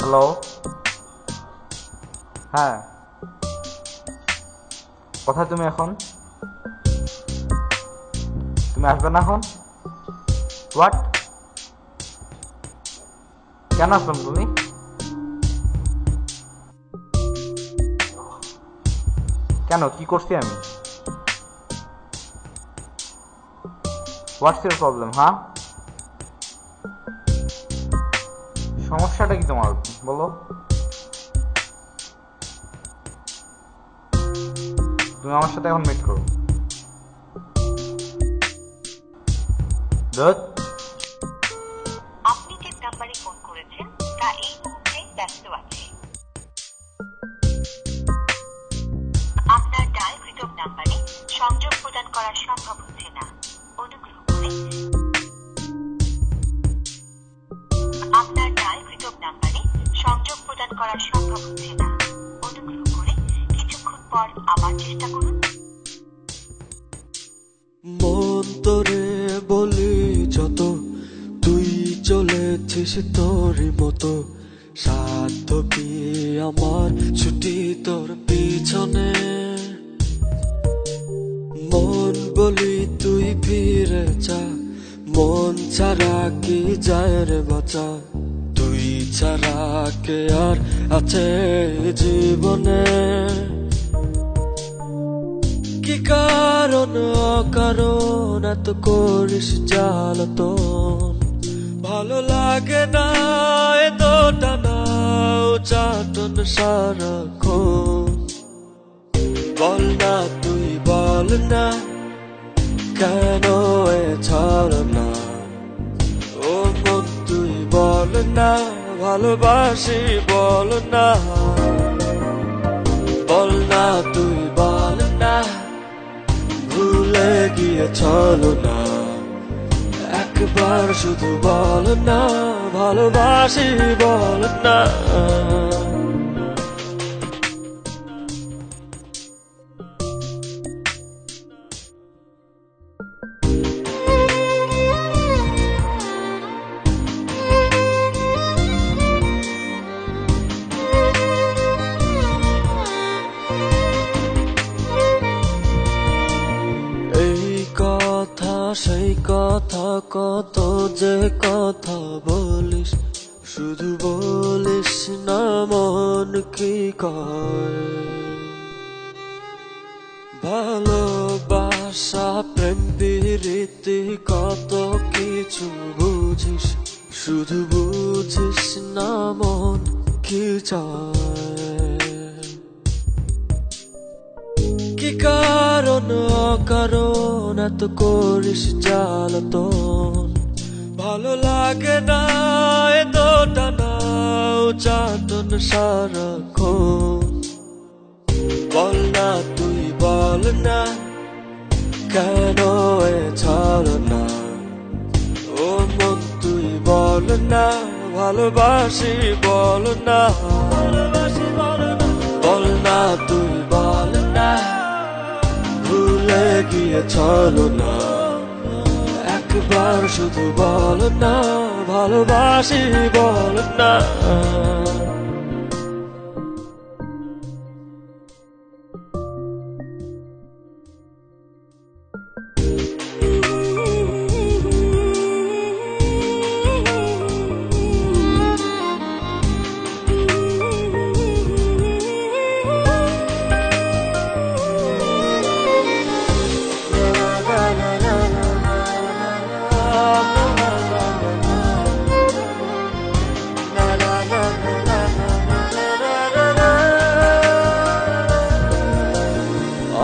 Hello. হ্যাঁ, কোথায় তুমি এখন? তুমি আসবে না এখন? হোয়াট? কেন আসলাম তুমি? কেন, কি করছি আমি? What's your problem? হ্যাঁ, সমস্যাটা কি তোমার, বলো। তুমি আমার সাথে এখন মিট করো। ধুৎ। আপনি যে নাম্বারে ফোন করেছেন তা এই মুহূর্তে ব্যস্ত আছে। আপনার ডায়ালকৃত নাম্বারে সংযোগ প্রদান করা সম্ভব হচ্ছে না। অনুগ্রহ করে আপনার ডায়ালকৃত নাম্বারে সংযোগ প্রদান করা সম্ভব হচ্ছে না। অনুগ্রহ করে কিছুক্ষণ পর আবার চেষ্টা করুন। মন তোরে বলি যত, তুই চলেছিস তোরই মতো। সাধ্য কি আমার ছুটি তোর পিছনে। মন বলি তুই ফিরে যা, মন ছাড়া কি যায় রে বাঁচা। তুই ছাড়া কে আর আছে জীবনে। কি কারণ অকারণ এত করিস জ্বালাতন। ভালো লাগে না এত টানা চাটন সারাক্ষণ। বল না তুই বল না, কেন এ ছাড় না। ও মন তুই বল না, ভালোবাসি বল না। বল না তুই বল না, ভুলে গিয়ে চলো না। একবার শুধু বল না, ভালোবাসি বল না। এই কথা সেই কথা, কত যে কথা বলিস। শুধু বলিস না মন কি কয়। ভালোবাসা প্রেম প্রীতি কত কিছু বুঝিস। শুধু বুঝিস না মন কি চায়। কি কারণ অকারণ এত করিস জ্বালাতন। ভালো লাগে না এত টানা চাটন সারাক্ষণ। বল না তুই বল না, কেন এ ছাড় না। ও মন তুই বল না, ভালোবাসি বল না। বল না তুই বল না, ভুলে গিয়ে চলো না। একবার শুধু বল না, ভালোবাসি বল না।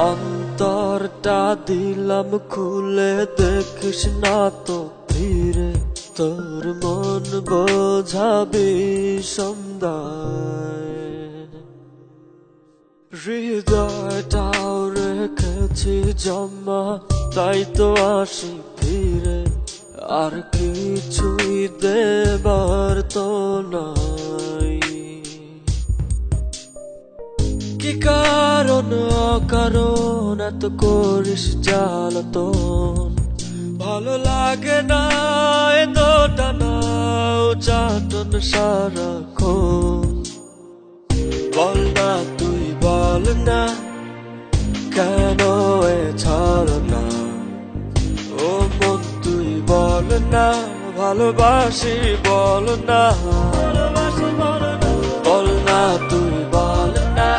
অন্তরটা দিলাম খুলে, দেখিস না তো ফিরে। তোর মন বোঝাবি সন্ধ্যায়। হৃদয়টাও রেখেছি জমা, তাই তো আসি ফিরে। আর কিছুই দেবার তো নাই। কি কারণ অকারণ এত করিস জ্বালাতন। ভালো লাগে না এত টানা চাটন সারাক্ষণ বল না তুই বল না কেন এ ছাড় না ও মন তুই বল না ভালোবাসি বল না বল না তুই বল না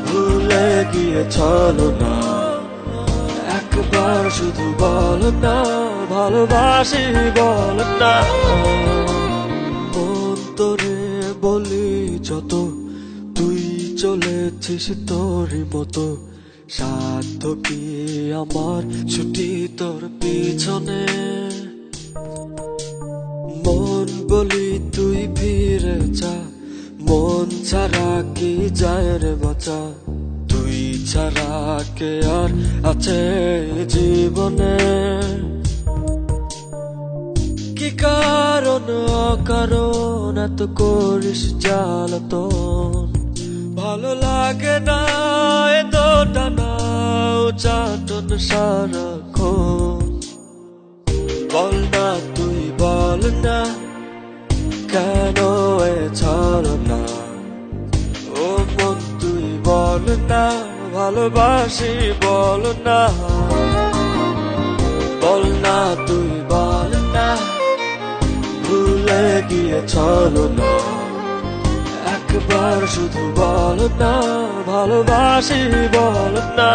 ভুলে গিয়েছিল না একবার শুধু বল না ভালোবাসি বল না অন্তরে বলি যত তুই চলেছিস তোরই মতো সাধ্য কি আমার ছুটি তোর পিছনে মন বলি তুই ফিরে যা মন ছাড়া কি যায় রে বাঁচা তুই ছাড়া কে আর আছে জীবনে কি কারণ অকারণ এত করিস জ্বালাতন ভালো লাগে না এ তো টানা চাটন সারাক্ষণ বল না তুই বল না কেন এ ছাড় না ও মন তুই বল না ভালোবাসি বল না বল না তুই বল না ভুলে গিয়েছিল না একবার শুধু বল না ভালোবাসি বল না